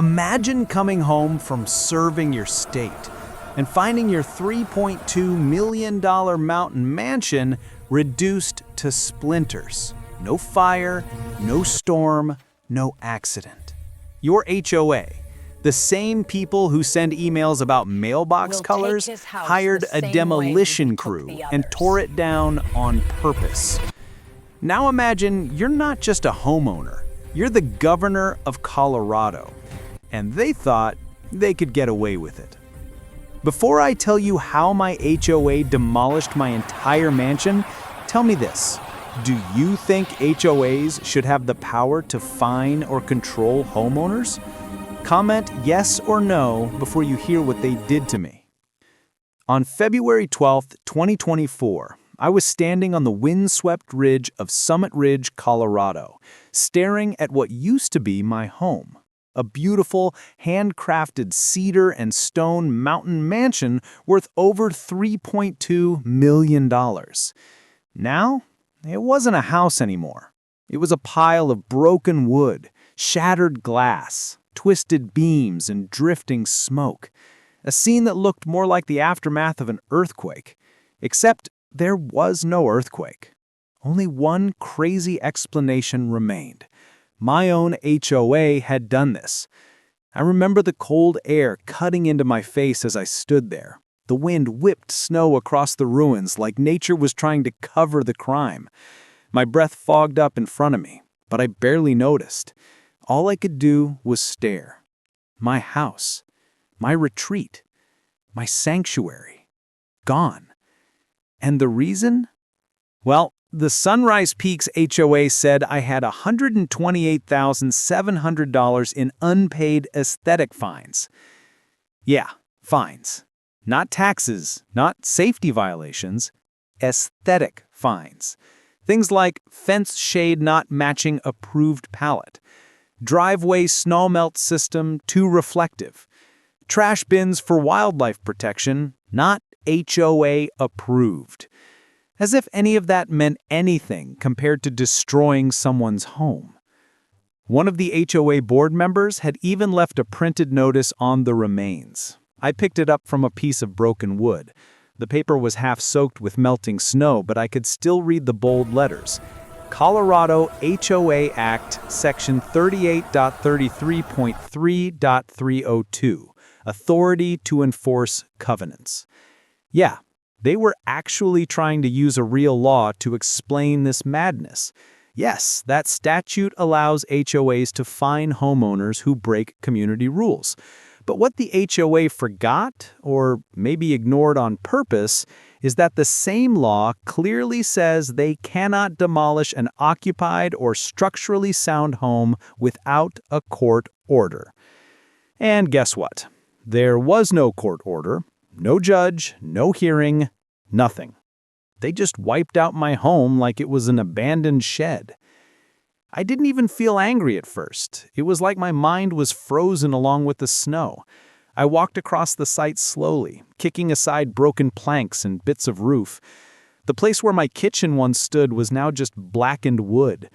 Imagine coming home from serving your state and finding your $3.2 million mountain mansion reduced to splinters. No fire, no storm, no accident. Your HOA, the same people who send emails about mailbox colors, hired a demolition crew and tore it down on purpose. Now imagine you're not just a homeowner, you're the governor of Colorado, and they thought they could get away with it. Before I tell you how my HOA demolished my entire mansion, tell me this. Do you think HOAs should have the power to fine or control homeowners? Comment yes or no before you hear what they did to me. On February 12, 2024, I was standing on the windswept ridge of Summit Ridge, Colorado, staring at what used to be my home. A beautiful, handcrafted cedar and stone mountain mansion worth over $3.2 million. Now, it wasn't a house anymore. It was a pile of broken wood, shattered glass, twisted beams, and drifting smoke. A scene that looked more like the aftermath of an earthquake. Except there was no earthquake. Only one crazy explanation remained. My own HOA had done this. I remember the cold air cutting into my face as I stood there. The wind whipped snow across the ruins like nature was trying to cover the crime. My breath fogged up in front of me, but I barely noticed. All I could do was stare. My house, my retreat, my sanctuary, gone. And the reason? Well, the Sunrise Peaks HOA said I had $128,700 in unpaid aesthetic fines. Yeah, fines. Not taxes, not safety violations, aesthetic fines. Things like fence shade not matching approved pallet, driveway snow melt system too reflective, trash bins for wildlife protection not HOA approved. As if any of that meant anything compared to destroying someone's home. One of the HOA board members had even left a printed notice on the remains. I picked it up from a piece of broken wood. The paper was half soaked with melting snow, but I could still read the bold letters. Colorado HOA Act, Section 38.33.3.302, Authority to Enforce Covenants. Yeah, they were actually trying to use a real law to explain this madness. Yes, that statute allows HOAs to fine homeowners who break community rules. But what the HOA forgot, or maybe ignored on purpose, is that the same law clearly says they cannot demolish an occupied or structurally sound home without a court order. And guess what? There was no court order, no judge, no hearing, nothing. They just wiped out my home like it was an abandoned shed. I didn't even feel angry at first. It was like my mind was frozen along with the snow. I walked across the site slowly, kicking aside broken planks and bits of roof. The place where my kitchen once stood was now just blackened wood.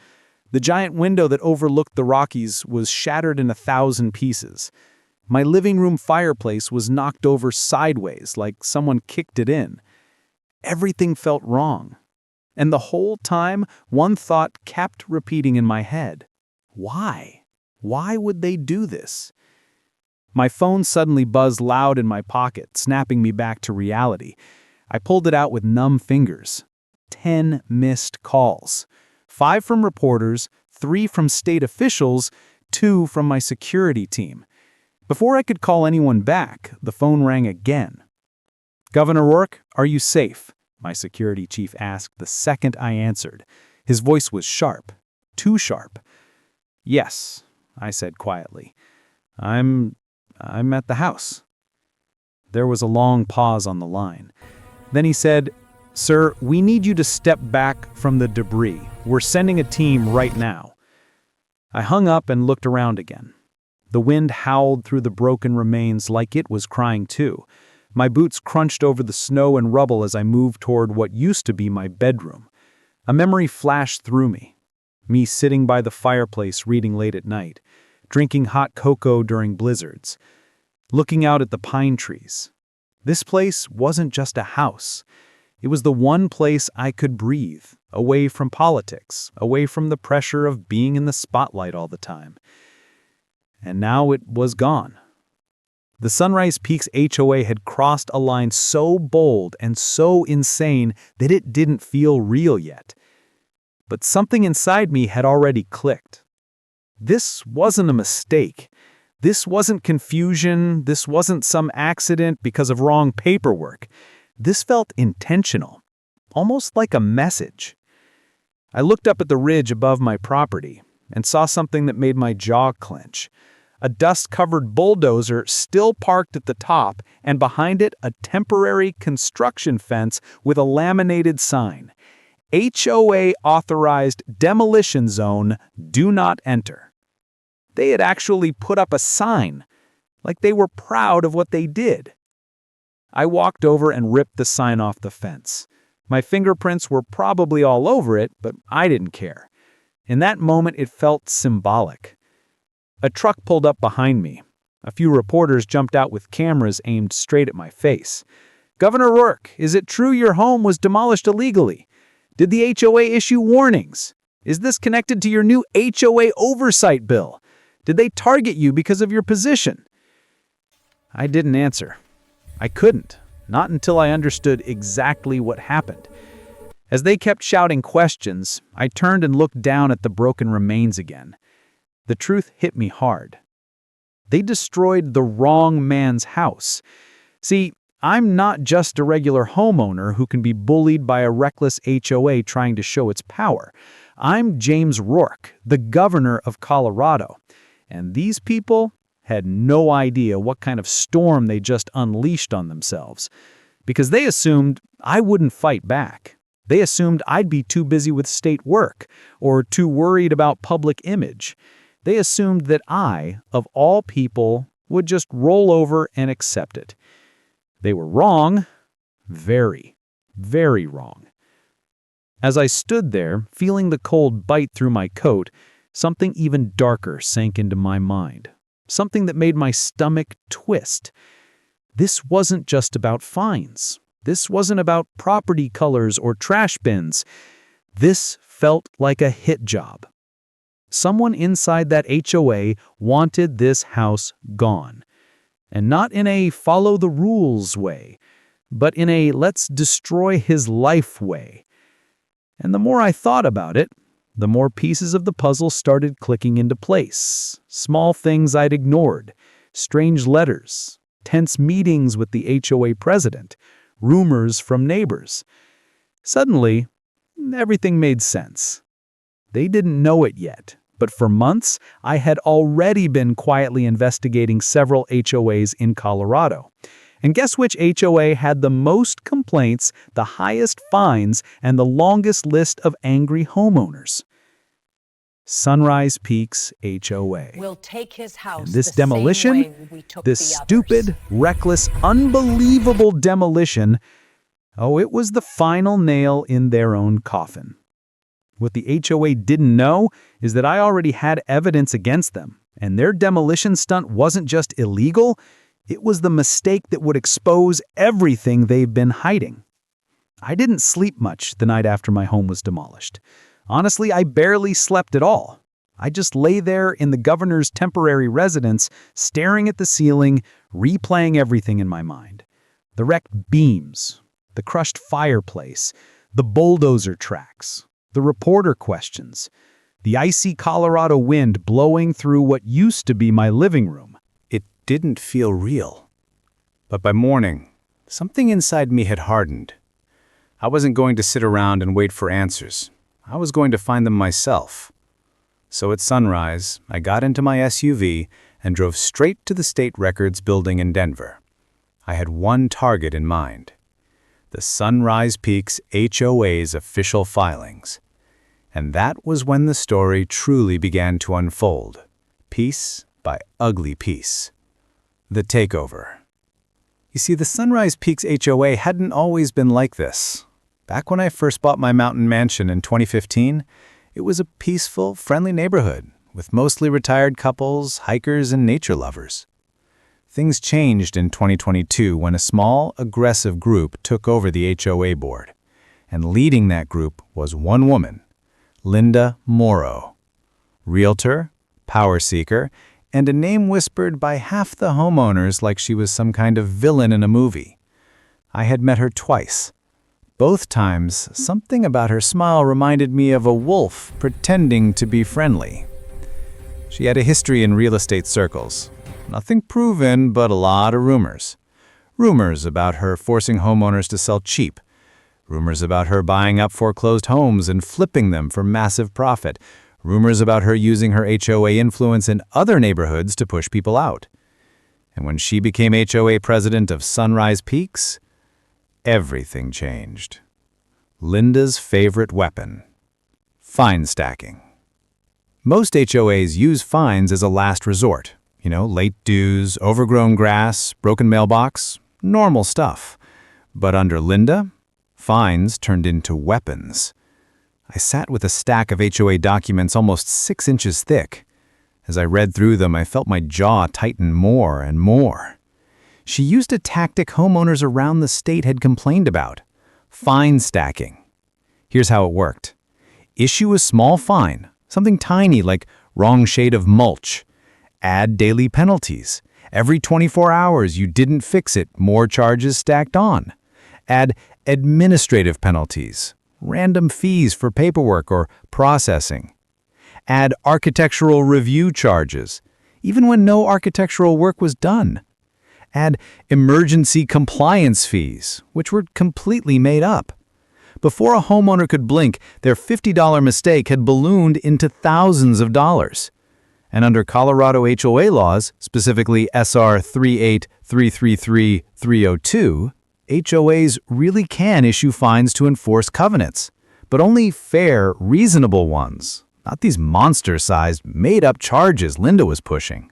The giant window that overlooked the Rockies was shattered in 1,000 pieces. My living room fireplace was knocked over sideways like someone kicked it in. Everything felt wrong. And the whole time, one thought kept repeating in my head. Why? Why would they do this? My phone suddenly buzzed loud in my pocket, snapping me back to reality. I pulled it out with numb fingers. 10 missed calls. 5 from reporters, 3 from state officials, 2 from my security team. Before I could call anyone back, the phone rang again. "Governor Rourke, are you safe?" my security chief asked the second I answered. His voice was sharp, too sharp. "Yes," I said quietly. I'm at the house." There was a long pause on the line. Then he said, "Sir, we need you to step back from the debris. We're sending a team right now." I hung up and looked around again. The wind howled through the broken remains like it was crying too. My boots crunched over the snow and rubble as I moved toward what used to be my bedroom. A memory flashed through me. Me sitting by the fireplace reading late at night. drinking hot cocoa during blizzards, looking out at the pine trees. This place wasn't just a house. It was the one place I could breathe, away from politics, away from the pressure of being in the spotlight all the time. And now it was gone. The Sunrise Peaks HOA had crossed a line so bold and so insane that it didn't feel real yet. But something inside me had already clicked. This wasn't a mistake. This wasn't confusion. This wasn't some accident because of wrong paperwork. This felt intentional, almost like a message. I looked up at the ridge above my property and saw something that made my jaw clench. A dust-covered bulldozer still parked at the top, and behind it a temporary construction fence with a laminated sign. HOA authorized demolition zone, do not enter. They had actually put up a sign, like they were proud of what they did. I walked over and ripped the sign off the fence. My fingerprints were probably all over it, but I didn't care. In that moment, it felt symbolic. A truck pulled up behind me. A few reporters jumped out with cameras aimed straight at my face. "Governor Rourke, is it true your home was demolished illegally? Did the HOA issue warnings? Is this connected to your new HOA oversight bill? Did they target you because of your position?" I didn't answer. I couldn't, not until I understood exactly what happened. As they kept shouting questions, I turned and looked down at the broken remains again. The truth hit me hard. They destroyed the wrong man's house. See, I'm not just a regular homeowner who can be bullied by a reckless HOA trying to show its power. I'm James Rourke, the governor of Colorado. And these people had no idea what kind of storm they just unleashed on themselves. Because they assumed I wouldn't fight back. They assumed I'd be too busy with state work or too worried about public image. They assumed that I, of all people, would just roll over and accept it. They were wrong. Very, very wrong. As I stood there, feeling the cold bite through my coat, something even darker sank into my mind. Something that made my stomach twist. This wasn't just about fines. This wasn't about property colors or trash bins. This felt like a hit job. Someone inside that HOA wanted this house gone. And not in a follow-the-rules way, but in a let's destroy his life way. And the more I thought about it, the more pieces of the puzzle started clicking into place. Small things I'd ignored, strange letters, tense meetings with the HOA president, rumors from neighbors. Suddenly, everything made sense. They didn't know it yet, but for months, I had already been quietly investigating several HOAs in Colorado. And guess which HOA had the most complaints, the highest fines, and the longest list of angry homeowners? Sunrise Peaks HOA. We'll take his house And this the same demolition, way we took this the stupid, others. reckless, unbelievable demolition, it was the final nail in their own coffin. What the HOA didn't know is that I already had evidence against them, and their demolition stunt wasn't just illegal, it was the mistake that would expose everything they've been hiding. I didn't sleep much the night after my home was demolished. Honestly, I barely slept at all. I just lay there in the governor's temporary residence, staring at the ceiling, replaying everything in my mind. The wrecked beams, the crushed fireplace, the bulldozer tracks, the reporter questions, the icy Colorado wind blowing through what used to be my living room. It didn't feel real. But by morning, something inside me had hardened. I wasn't going to sit around and wait for answers. I was going to find them myself. So at sunrise, I got into my SUV and drove straight to the State Records building in Denver. I had one target in mind: the Sunrise Peaks HOA's official filings. And that was when the story truly began to unfold, piece by ugly piece. The takeover. You see, the Sunrise Peaks HOA hadn't always been like this. Back when I first bought my mountain mansion in 2015, it was a peaceful, friendly neighborhood with mostly retired couples, hikers, and nature lovers. Things changed in 2022 when a small, aggressive group took over the HOA board, and leading that group was one woman, Linda Morrow. Realtor, power seeker, and a name whispered by half the homeowners like she was some kind of villain in a movie. I had met her twice. Both times, something about her smile reminded me of a wolf pretending to be friendly. She had a history in real estate circles. Nothing proven, but a lot of rumors. Rumors about her forcing homeowners to sell cheap. Rumors about her buying up foreclosed homes and flipping them for massive profit. Rumors about her using her HOA influence in other neighborhoods to push people out. And when she became HOA president of Sunrise Peaks, everything changed. Linda's favorite weapon: fine stacking. Most HOAs use fines as a last resort. Late dues, overgrown grass, broken mailbox, normal stuff. But under Linda, fines turned into weapons. I sat with a stack of HOA documents almost 6 inches thick. As I read through them, I felt my jaw tighten more and more. She used a tactic homeowners around the state had complained about: fine stacking. Here's how it worked. Issue a small fine, something tiny like wrong shade of mulch. Add daily penalties. Every 24 hours you didn't fix it, more charges stacked on. Add administrative penalties, random fees for paperwork or processing. Add architectural review charges, even when no architectural work was done. Add emergency compliance fees, which were completely made up. Before a homeowner could blink, their $50 mistake had ballooned into thousands of dollars. And under Colorado HOA laws, specifically SR 38333-302, HOAs really can issue fines to enforce covenants, but only fair, reasonable ones, not these monster-sized, made-up charges Linda was pushing.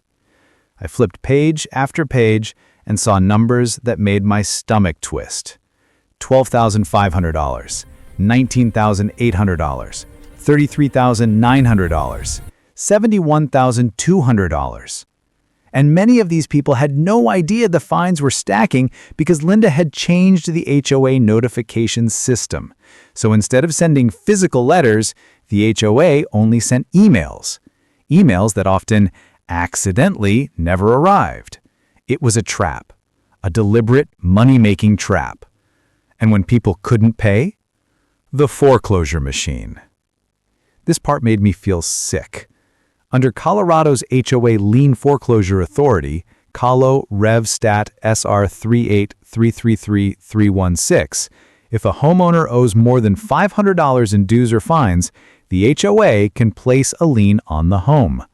I flipped page after page and saw numbers that made my stomach twist. $12,500, $19,800, $33,900, $71,200. And many of these people had no idea the fines were stacking because Linda had changed the HOA notification system. So instead of sending physical letters, the HOA only sent emails. Emails that often accidentally never arrived. It was a trap, a deliberate money-making trap. And when people couldn't pay, the foreclosure machine. This part made me feel sick. Under Colorado's HOA Lien Foreclosure Authority, Colo Rev Stat SR 38333-316, if a homeowner owes more than $500 in dues or fines, the HOA can place a lien on the home.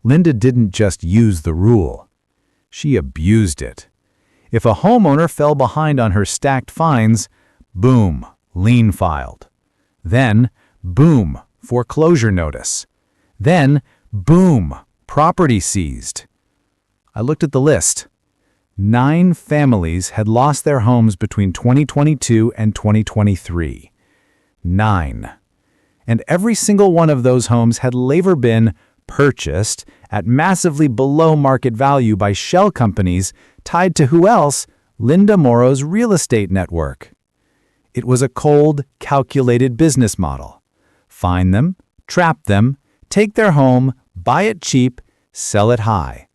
Linda didn't just use the rule. She abused it. If a homeowner fell behind on her stacked fines, boom, lien filed. Then, boom, foreclosure notice. Then, boom, property seized. I looked at the list. 9 families had lost their homes between 2022 and 2023. 9. And every single one of those homes had later been purchased at massively below market value by shell companies tied to who else? Linda Morrow's real estate network. It was a cold, calculated business model. Find them, trap them, take their home, buy it cheap, sell it high.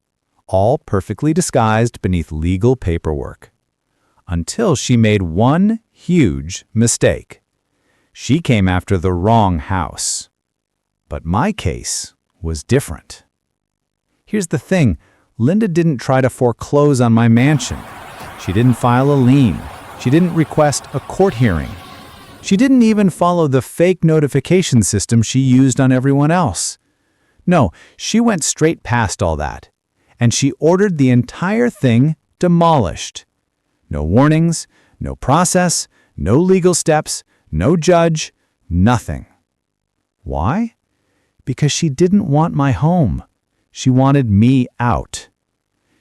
All perfectly disguised beneath legal paperwork. Until she made one huge mistake. She came after the wrong house. But my case was different. Here's the thing, Linda didn't try to foreclose on my mansion. She didn't file a lien. She didn't request a court hearing. She didn't even follow the fake notification system she used on everyone else. No, she went straight past all that. And she ordered the entire thing demolished. No warnings, no process, no legal steps, no judge, nothing. Why? Because she didn't want my home. She wanted me out.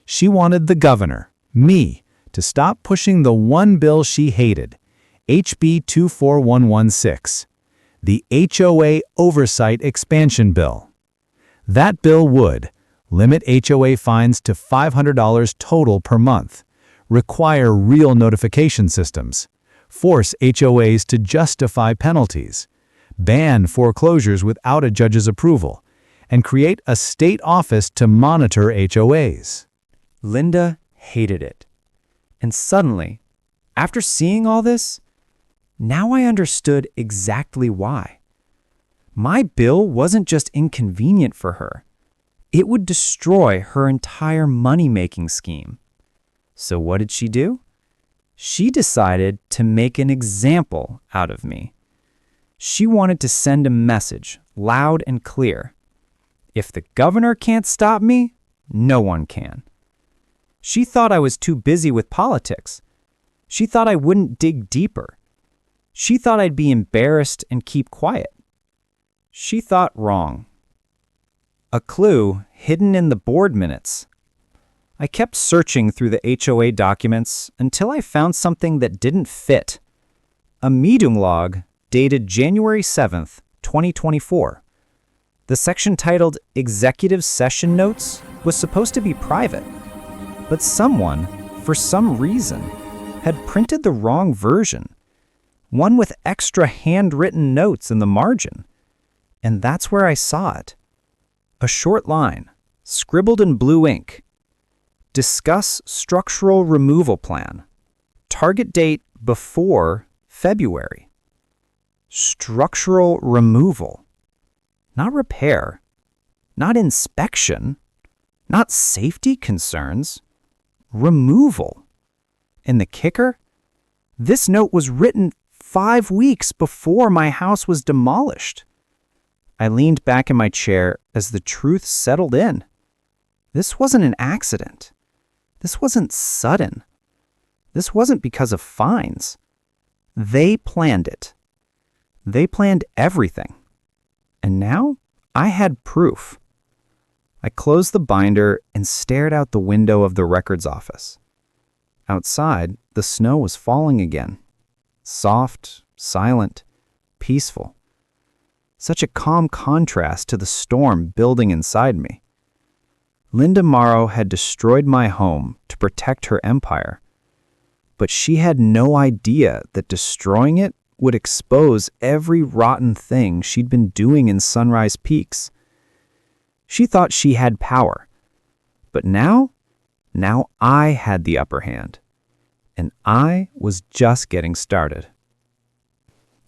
She wanted the governor, me, to stop pushing the one bill she hated, HB 24116, the HOA Oversight Expansion Bill. That bill would limit HOA fines to $500 total per month, require real notification systems, force HOAs to justify penalties, ban foreclosures without a judge's approval, and create a state office to monitor HOAs. Linda hated it. And suddenly, after seeing all this, now I understood exactly why. My bill wasn't just inconvenient for her. It would destroy her entire money-making scheme. So what did she do? She decided to make an example out of me. She wanted to send a message, loud and clear. If the governor can't stop me, no one can. She thought I was too busy with politics. She thought I wouldn't dig deeper. She thought I'd be embarrassed and keep quiet. She thought wrong. A clue hidden in the board minutes. I kept searching through the HOA documents until I found something that didn't fit. A meeting log dated January 7th, 2024. The section titled Executive Session Notes was supposed to be private, but someone, for some reason, had printed the wrong version, one with extra handwritten notes in the margin. And that's where I saw it. A short line, scribbled in blue ink. Discuss structural removal plan. Target date before February. Structural removal. Not repair. Not inspection. Not safety concerns. Removal. And the kicker? This note was written 5 weeks before my house was demolished. I leaned back in my chair as the truth settled in. This wasn't an accident. This wasn't sudden. This wasn't because of fines. They planned it. They planned everything. And now I had proof. I closed the binder and stared out the window of the records office. Outside, the snow was falling again. Soft, silent, peaceful. Such a calm contrast to the storm building inside me. Linda Morrow had destroyed my home to protect her empire, but she had no idea that destroying it would expose every rotten thing she'd been doing in Sunrise Peaks. She thought she had power, but now I had the upper hand, and I was just getting started.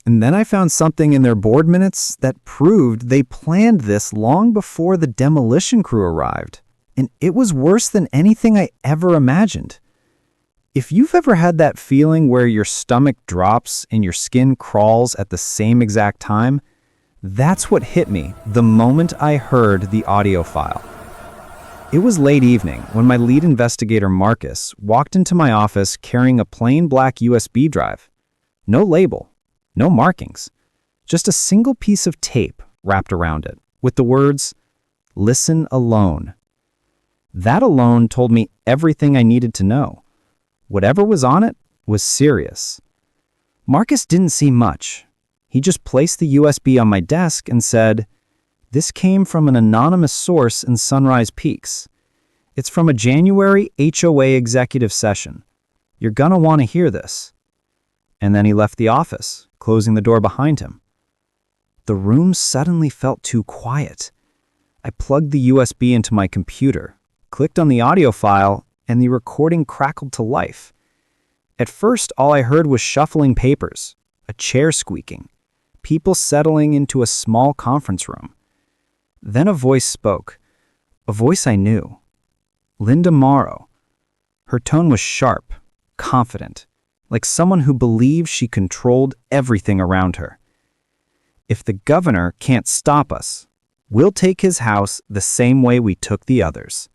And then I found something in their board minutes that proved they planned this long before the demolition crew arrived. And it was worse than anything I ever imagined. If you've ever had that feeling where your stomach drops and your skin crawls at the same exact time, that's what hit me the moment I heard the audio file. It was late evening when my lead investigator, Marcus, walked into my office carrying a plain black USB drive. No label. No markings, just a single piece of tape wrapped around it with the words, "Listen alone." That alone told me everything I needed to know. Whatever was on it was serious. Marcus didn't see much. He just placed the USB on my desk and said, "This came from an anonymous source in Sunrise Peaks. It's from a January HOA executive session. You're gonna want to hear this." And then he left the office, closing the door behind him. The room suddenly felt too quiet. I plugged the USB into my computer, clicked on the audio file, and the recording crackled to life. At first, all I heard was shuffling papers, a chair squeaking, people settling into a small conference room. Then a voice spoke, a voice I knew. Linda Morrow. Her tone was sharp, confident, like someone who believed she controlled everything around her. "If the governor can't stop us, we'll take his house the same way we took the others.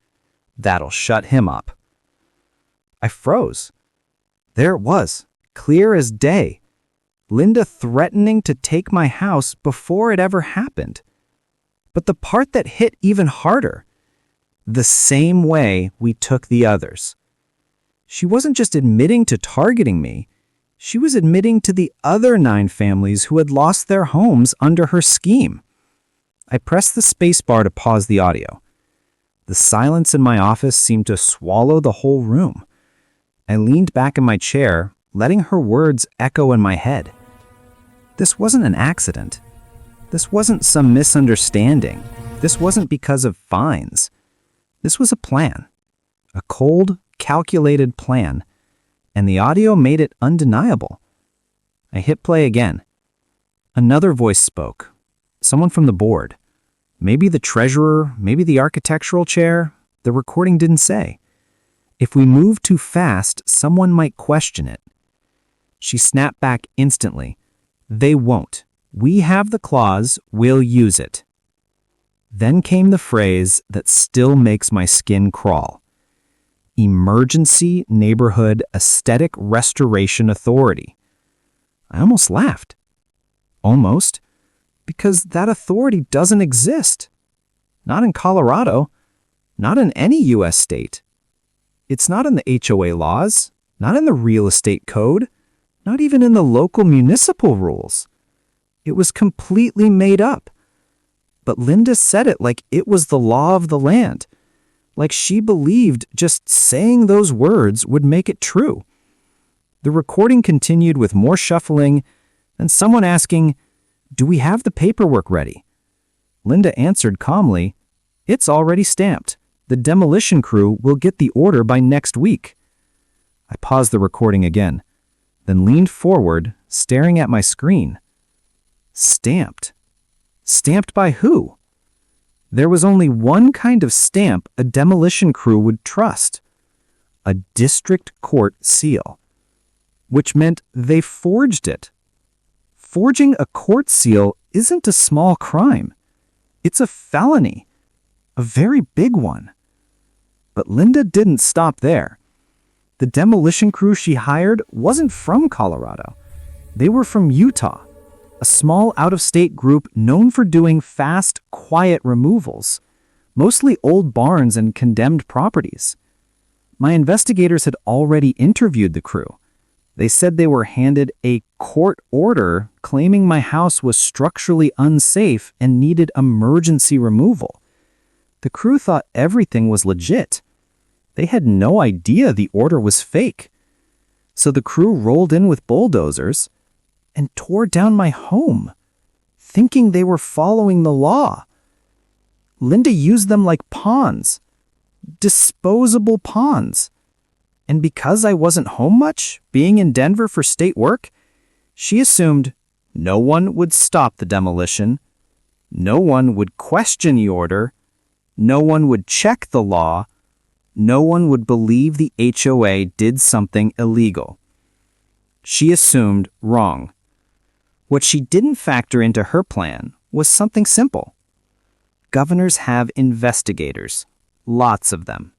That'll shut him up." I froze. There it was, clear as day. Linda threatening to take my house before it ever happened. But the part that hit even harder, the same way we took the others. She wasn't just admitting to targeting me, she was admitting to the other 9 families who had lost their homes under her scheme. I pressed the spacebar to pause the audio. The silence in my office seemed to swallow the whole room. I leaned back in my chair, letting her words echo in my head. This wasn't an accident. This wasn't some misunderstanding. This wasn't because of fines. This was a plan. A cold, calculated plan. And the audio made it undeniable. I hit play again. Another voice spoke. Someone from the board. Maybe the treasurer, maybe the architectural chair. The recording didn't say. If we move too fast, someone might question it. She snapped back instantly. They won't. We have the clause, we'll use it. Then came the phrase that still makes my skin crawl. Emergency Neighborhood Aesthetic Restoration Authority. I almost laughed. Almost. Because that authority doesn't exist. Not in Colorado. Not in any U.S. state. It's not in the HOA laws. Not in the real estate code. Not even in the local municipal rules. It was completely made up. But Linda said it like it was the law of the land. Like she believed just saying those words would make it true. The recording continued with more shuffling and someone asking, "Do we have the paperwork ready?" Linda answered calmly, "It's already stamped. The demolition crew will get the order by next week." I paused the recording again, then leaned forward, staring at my screen. Stamped. Stamped by who? There was only one kind of stamp a demolition crew would trust. A district court seal. Which meant they forged it. Forging a court seal isn't a small crime. It's a felony. A very big one. But Linda didn't stop there. The demolition crew she hired wasn't from Colorado. They were from Utah, a small out-of-state group known for doing fast, quiet removals, mostly old barns and condemned properties. My investigators had already interviewed the crew. They said they were handed a court order claiming my house was structurally unsafe and needed emergency removal. The crew thought everything was legit. They had no idea the order was fake. So the crew rolled in with bulldozers and tore down my home, thinking they were following the law. Linda used them like pawns, disposable pawns. And because I wasn't home much, being in Denver for state work, she assumed no one would stop the demolition, no one would question the order, no one would check the law, no one would believe the HOA did something illegal. She assumed wrong. What she didn't factor into her plan was something simple. Governors have investigators, lots of them.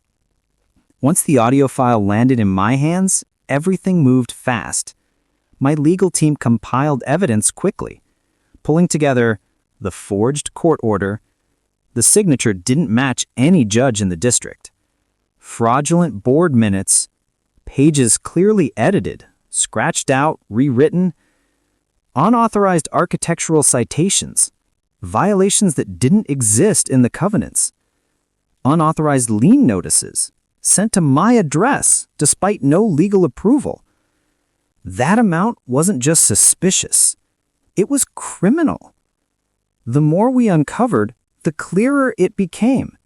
Once the audio file landed in my hands, everything moved fast. My legal team compiled evidence quickly, pulling together the forged court order. The signature didn't match any judge in the district. Fraudulent board minutes, pages clearly edited, scratched out, rewritten, unauthorized architectural citations, violations that didn't exist in the covenants, unauthorized lien notices, sent to my address despite no legal approval. That amount wasn't just suspicious. It was criminal. The more we uncovered, the clearer it became.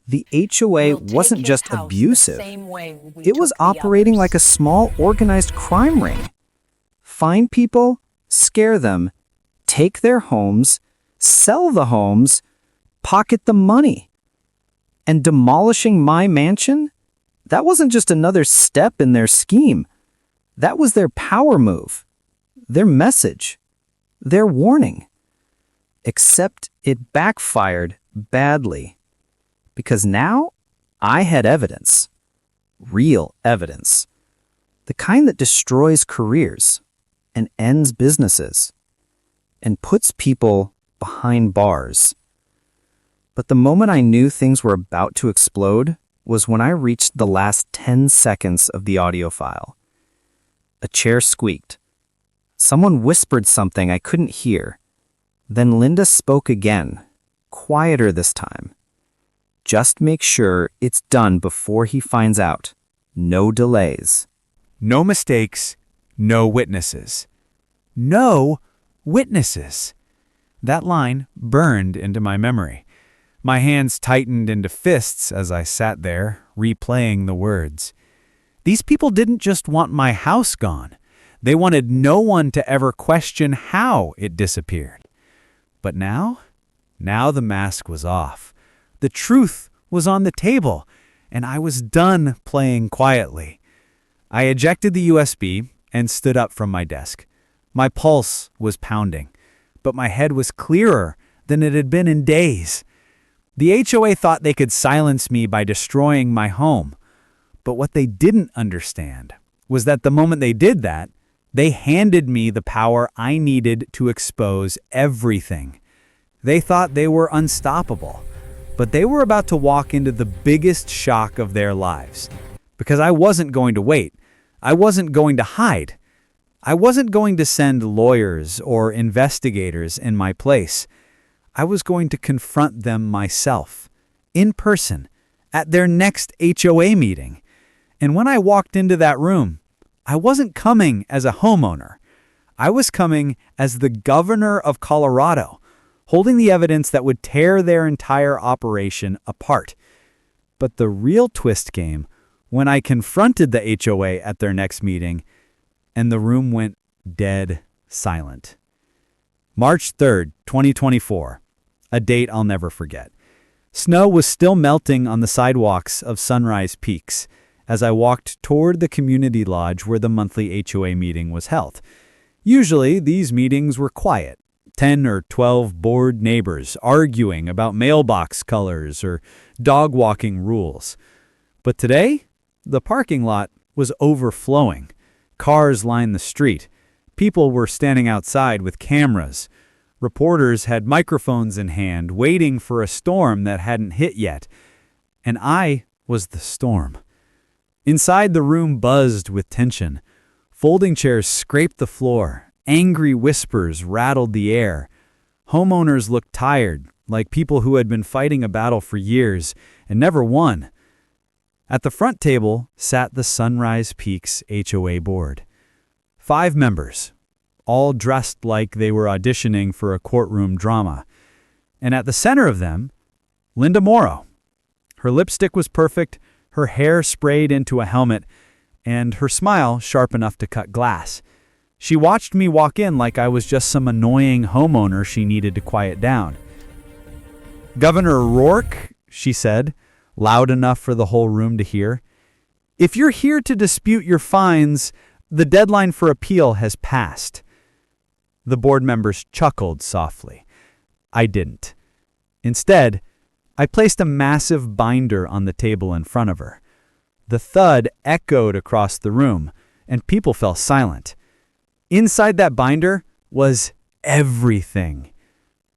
The HOA wasn't just abusive. It was operating like a small organized crime ring. Find people, scare them, take their homes, sell the homes, pocket the money. And demolishing my mansion? That wasn't just another step in their scheme. That was their power move, their message, their warning. Except it backfired badly. Because now I had evidence. Real evidence. The kind that destroys careers and ends businesses and puts people behind bars. But the moment I knew things were about to explode was when I reached the last 10 seconds of the audio file. A chair squeaked. Someone whispered something I couldn't hear. Then Linda spoke again, quieter this time. Just make sure it's done before he finds out. No delays. No mistakes, no witnesses. No witnesses. That line burned into my memory. My hands tightened into fists as I sat there, replaying the words. These people didn't just want my house gone. They wanted no one to ever question how it disappeared. But now the mask was off. The truth was on the table, and I was done playing quietly. I ejected the USB and stood up from my desk. My pulse was pounding, but my head was clearer than it had been in days. The HOA thought they could silence me by destroying my home. But what they didn't understand was that the moment they did that, they handed me the power I needed to expose everything. They thought they were unstoppable, but they were about to walk into the biggest shock of their lives. Because I wasn't going to wait. I wasn't going to hide. I wasn't going to send lawyers or investigators in my place. I was going to confront them myself, in person, at their next HOA meeting. And when I walked into that room, I wasn't coming as a homeowner. I was coming as the governor of Colorado, holding the evidence that would tear their entire operation apart. But the real twist came when I confronted the HOA at their next meeting, and the room went dead silent. March 3rd, 2024, a date I'll never forget. Snow was still melting on the sidewalks of Sunrise Peaks as I walked toward the community lodge where the monthly HOA meeting was held. Usually, these meetings were quiet, 10 or 12 bored neighbors arguing about mailbox colors or dog walking rules. But today, the parking lot was overflowing. Cars lined the street. People were standing outside with cameras. Reporters had microphones in hand, waiting for a storm that hadn't hit yet. And I was the storm. Inside, the room buzzed with tension. Folding chairs scraped the floor. Angry whispers rattled the air. Homeowners looked tired, like people who had been fighting a battle for years and never won. At the front table sat the Sunrise Peaks HOA board. 5 members, all dressed like they were auditioning for a courtroom drama. And at the center of them, Linda Morrow. Her lipstick was perfect, her hair sprayed into a helmet, and her smile sharp enough to cut glass. She watched me walk in like I was just some annoying homeowner she needed to quiet down. "Governor Rourke," she said, loud enough for the whole room to hear, "if you're here to dispute your fines, the deadline for appeal has passed." The board members chuckled softly. I didn't. Instead, I placed a massive binder on the table in front of her. The thud echoed across the room, and people fell silent. Inside that binder was everything.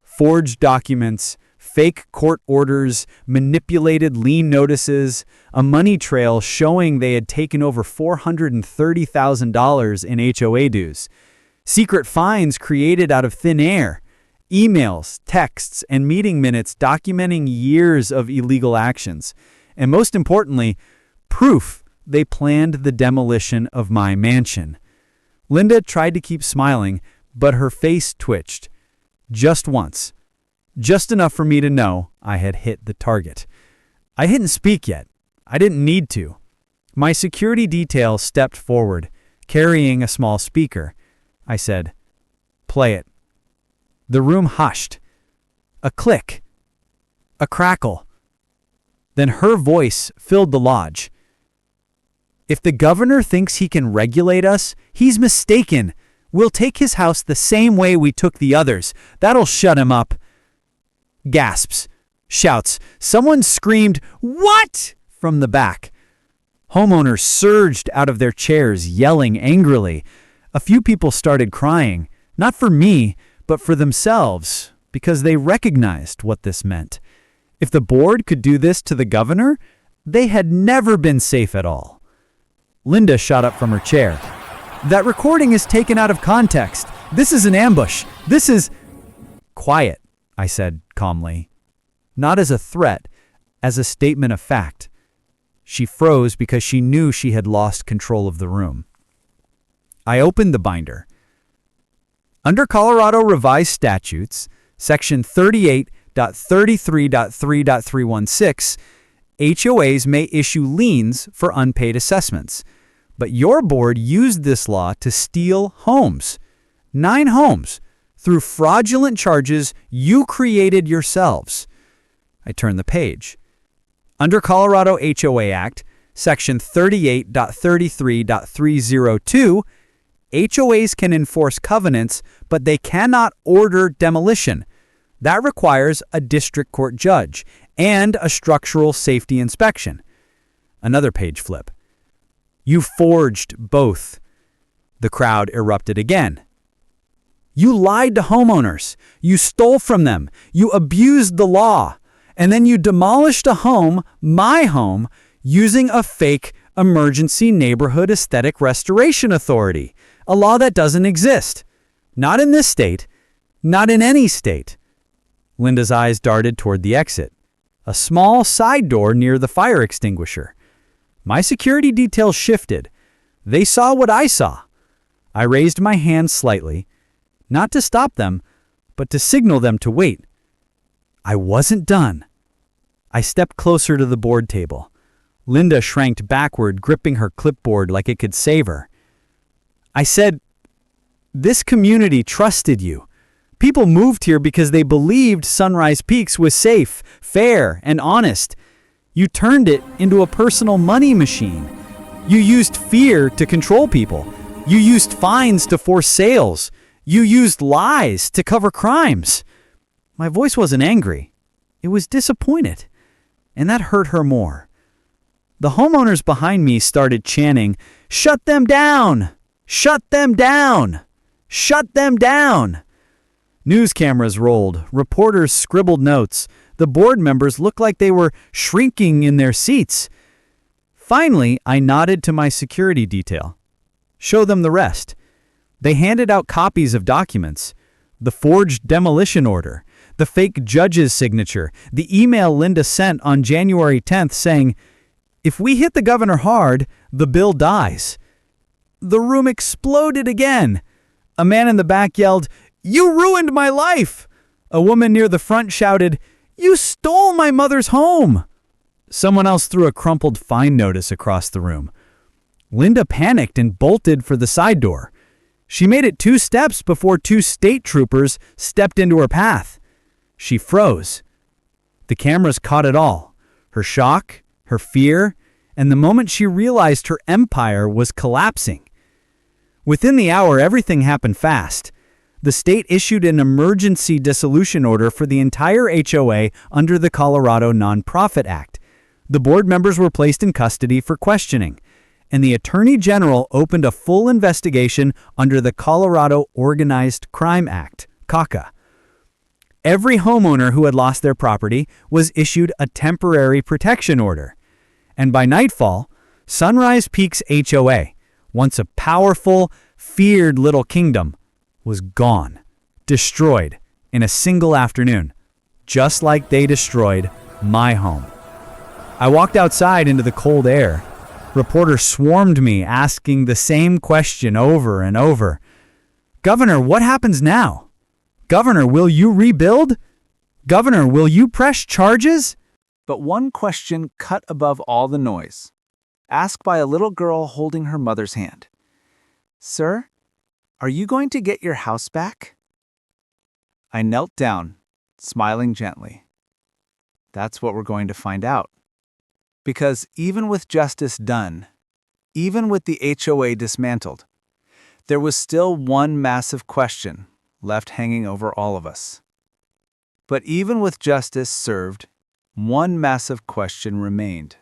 Forged documents, fake court orders, manipulated lien notices, a money trail showing they had taken over $430,000 in HOA dues, secret fines created out of thin air, emails, texts, and meeting minutes documenting years of illegal actions, and most importantly, proof they planned the demolition of my mansion. Linda tried to keep smiling, but her face twitched. Just once. Just enough for me to know I had hit the target. I didn't speak yet. I didn't need to. My security detail stepped forward, carrying a small speaker. I said, "Play it." The room hushed. A click. A crackle. Then her voice filled the lodge. "If the governor thinks he can regulate us, he's mistaken. We'll take his house the same way we took the others. That'll shut him up." Gasps. Shouts. Someone screamed, "What?" from the back. Homeowners surged out of their chairs, yelling angrily. A few people started crying, not for me, but for themselves, because they recognized what this meant. If the board could do this to the governor, they had never been safe at all. Linda shot up from her chair. "That recording is taken out of context. This is an ambush. This is—" "Quiet," I said calmly. not as a threat, as a statement of fact. She froze because she knew she had lost control of the room. I opened the binder. Under Colorado Revised Statutes, Section 38.33.3.316, HOAs may issue liens for unpaid assessments. But your board used this law to steal homes. 9 homes, through fraudulent charges you created yourselves. I turned the page. Under Colorado HOA Act, Section 38.33.302, HOAs can enforce covenants, but they cannot order demolition. That requires a district court judge and a structural safety inspection. Another page flip. You forged both. The crowd erupted again. You lied to homeowners. You stole from them. You abused the law. And then you demolished a home, my home, using a fake Emergency Neighborhood Aesthetic Restoration Authority, a law that doesn't exist. Not in this state. Not in any state. Linda's eyes darted toward the exit, a small side door near the fire extinguisher. My security details shifted. They saw what I saw. I raised my hand slightly, not to stop them, but to signal them to wait. I wasn't done. I stepped closer to the board table. Linda shrank backward, gripping her clipboard like it could save her. I said, "This community trusted you. People moved here because they believed Sunrise Peaks was safe, fair, and honest. You turned it into a personal money machine. You used fear to control people. You used fines to force sales. You used lies to cover crimes." My voice wasn't angry. It was disappointed. And that hurt her more. The homeowners behind me started chanting, "Shut them down! Shut them down! Shut them down!" News cameras rolled. Reporters scribbled notes. The board members looked like they were shrinking in their seats. Finally, I nodded to my security detail. "Show them the rest." They handed out copies of documents. The forged demolition order, the fake judge's signature, the email Linda sent on January 10th saying, "If we hit the governor hard, the bill dies." The room exploded again. A man in the back yelled, "You ruined my life!" A woman near the front shouted, "You stole my mother's home!" Someone else threw a crumpled fine notice across the room. Linda panicked and bolted for the side door. She made it 2 steps before 2 state troopers stepped into her path. She froze. The cameras caught it all. Her shock, her fear, and the moment she realized her empire was collapsing. Within the hour, everything happened fast. The state issued an emergency dissolution order for the entire HOA under the Colorado Nonprofit Act. The board members were placed in custody for questioning, and the Attorney General opened a full investigation under the Colorado Organized Crime Act, COCCA. Every homeowner who had lost their property was issued a temporary protection order. And by nightfall, Sunrise Peaks HOA, once a powerful, feared little kingdom, was gone, destroyed in a single afternoon, just like they destroyed my home. I walked outside into the cold air. Reporters swarmed me, asking the same question over and over. "Governor, what happens now? Governor, will you rebuild? Governor, will you press charges?" But one question cut above all the noise, asked by a little girl holding her mother's hand. "Sir, are you going to get your house back?" I knelt down, smiling gently. That's what we're going to find out. Because even with justice done, even with the HOA dismantled, there was still one massive question left hanging over all of us. But even with justice served, one massive question remained.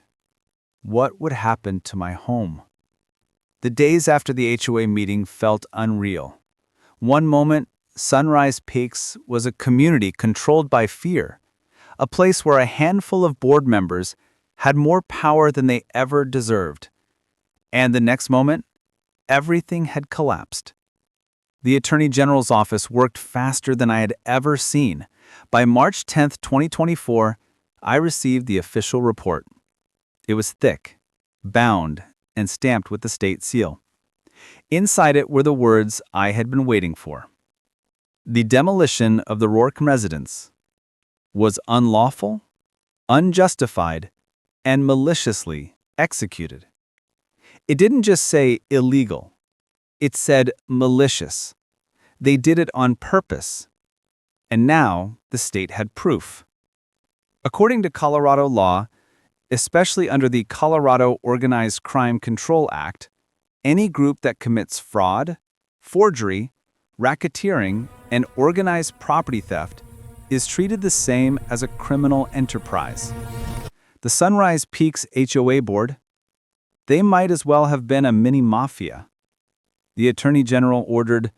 What would happen to my home? The days after the HOA meeting felt unreal. One moment, Sunrise Peaks was a community controlled by fear, a place where a handful of board members had more power than they ever deserved. And the next moment, everything had collapsed. The Attorney General's office worked faster than I had ever seen. By March 10, 2024, I received the official report. It was thick, bound, and stamped with the state seal. Inside it were the words I had been waiting for. The demolition of the Rourke residence was unlawful, unjustified, and maliciously executed. It didn't just say illegal. It said malicious. They did it on purpose. And now the state had proof. According to Colorado law, especially under the Colorado Organized Crime Control Act, any group that commits fraud, forgery, racketeering, and organized property theft is treated the same as a criminal enterprise. The Sunrise Peaks HOA board, they might as well have been a mini mafia. The Attorney General ordered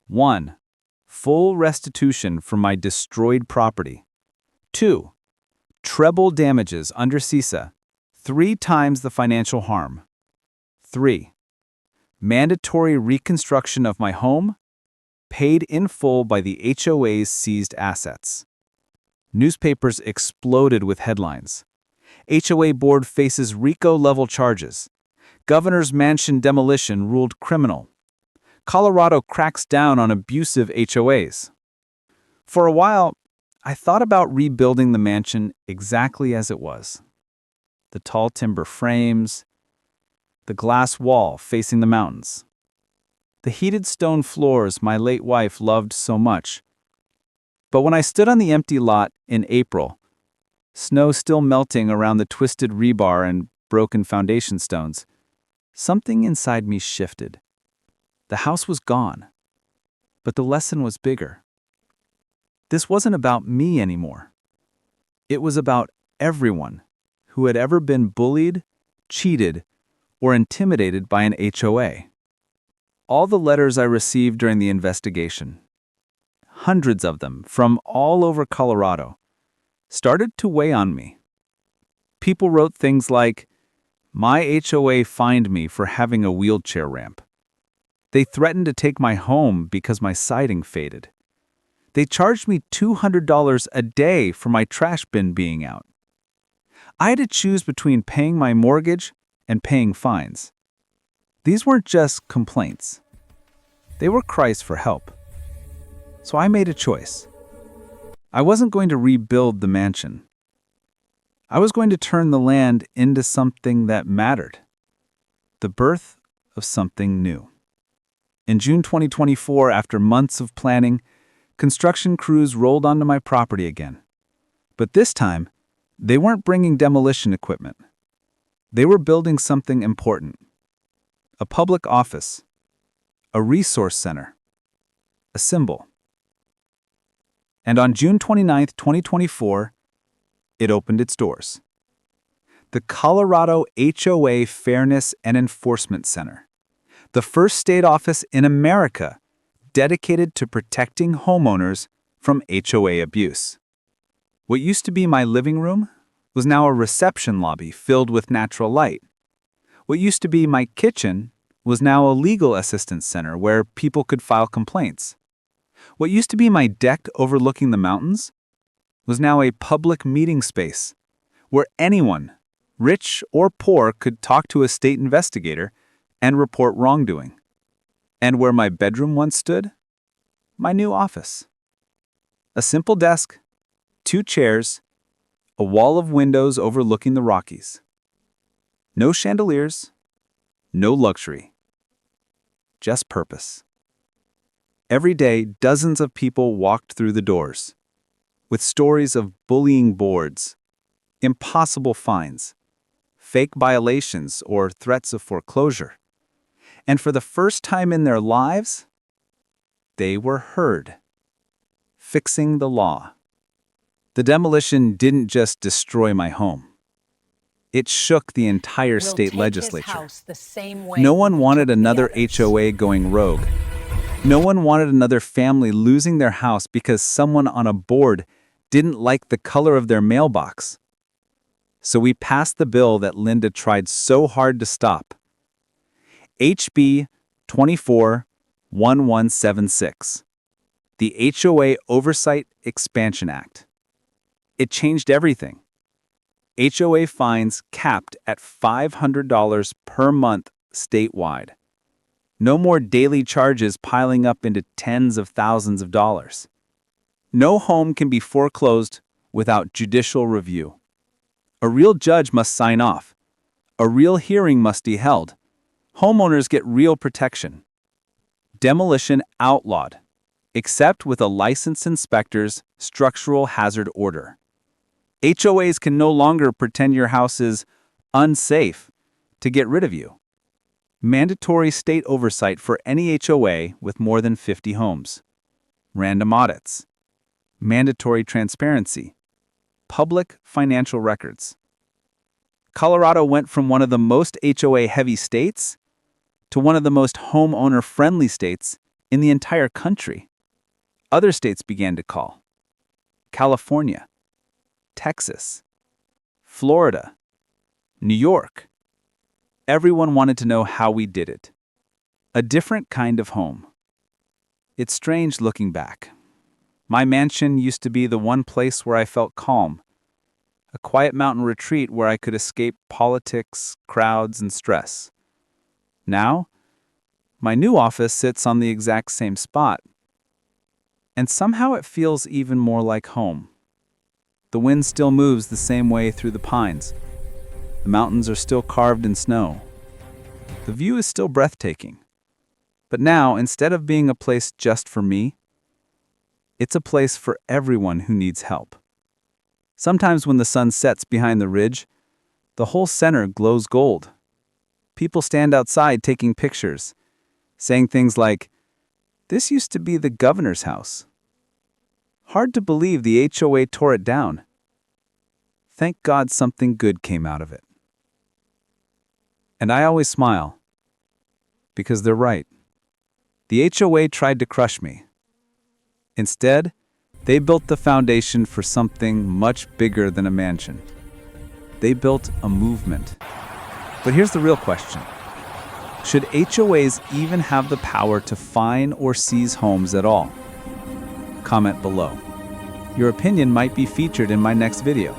1. Full restitution for my destroyed property. 2. Treble damages under COCCA, 3 times the financial harm. 3. Mandatory reconstruction of my home, paid in full by the HOA's seized assets. Newspapers exploded with headlines. HOA board faces RICO-level charges. Governor's mansion demolition ruled criminal. Colorado cracks down on abusive HOAs. For a while, I thought about rebuilding the mansion exactly as it was. The tall timber frames, the glass wall facing the mountains, the heated stone floors my late wife loved so much. But when I stood on the empty lot in April, snow still melting around the twisted rebar and broken foundation stones, something inside me shifted. The house was gone, but the lesson was bigger. This wasn't about me anymore. It was about everyone who had ever been bullied, cheated, or intimidated by an HOA. All the letters I received during the investigation, hundreds of them from all over Colorado, started to weigh on me. People wrote things like, "My HOA fined me for having a wheelchair ramp. They threatened to take my home because my siding faded. They charged me $200 a day for my trash bin being out. I had to choose between paying my mortgage and paying fines." These weren't just complaints. They were cries for help. So I made a choice. I wasn't going to rebuild the mansion. I was going to turn the land into something that mattered. The birth of something new. In June 2024, after months of planning, construction crews rolled onto my property again. But this time, they weren't bringing demolition equipment. They were building something important. A public office. A resource center. A symbol. And on June 29, 2024, it opened its doors. The Colorado HOA Fairness and Enforcement Center. The first state office in America dedicated to protecting homeowners from HOA abuse. What used to be my living room was now a reception lobby filled with natural light. What used to be my kitchen was now a legal assistance center where people could file complaints. What used to be my deck overlooking the mountains was now a public meeting space where anyone, rich or poor, could talk to a state investigator and report wrongdoing. And where my bedroom once stood, my new office. A simple desk, 2 chairs, a wall of windows overlooking the Rockies. No chandeliers, no luxury. Just purpose. Every day, dozens of people walked through the doors, with stories of bullying boards, impossible fines, fake violations, or threats of foreclosure. And for the first time in their lives, they were heard. Fixing the law. The demolition didn't just destroy my home. It shook the entire state legislature. No one wanted another HOA going rogue. No one wanted another family losing their house because someone on a board didn't like the color of their mailbox. So we passed the bill that Linda tried so hard to stop. HB 24-1176. The HOA Oversight Expansion Act. It changed everything. HOA fines capped at $500 per month statewide. No more daily charges piling up into tens of thousands of dollars. No home can be foreclosed without judicial review. A real judge must sign off. A real hearing must be held. Homeowners get real protection. Demolition outlawed, except with a licensed inspector's structural hazard order. HOAs can no longer pretend your house is unsafe to get rid of you. Mandatory state oversight for any HOA with more than 50 homes. Random audits. Mandatory transparency. Public financial records. Colorado went from one of the most HOA-heavy states to one of the most homeowner-friendly states in the entire country. Other states began to call. California, Texas, Florida, New York. Everyone wanted to know how we did it. A different kind of home. It's strange looking back. My mansion used to be the one place where I felt calm. A quiet mountain retreat where I could escape politics, crowds, and stress. Now, my new office sits on the exact same spot. And somehow it feels even more like home. The wind still moves the same way through the pines. The mountains are still carved in snow. The view is still breathtaking. But now, instead of being a place just for me, it's a place for everyone who needs help. Sometimes when the sun sets behind the ridge, the whole center glows gold. People stand outside taking pictures, saying things like, "This used to be the governor's house." Hard to believe the HOA tore it down. Thank God something good came out of it. And I always smile, because they're right. The HOA tried to crush me. Instead, they built the foundation for something much bigger than a mansion. They built a movement. But here's the real question. Should HOAs even have the power to fine or seize homes at all? Comment below. Your opinion might be featured in my next video.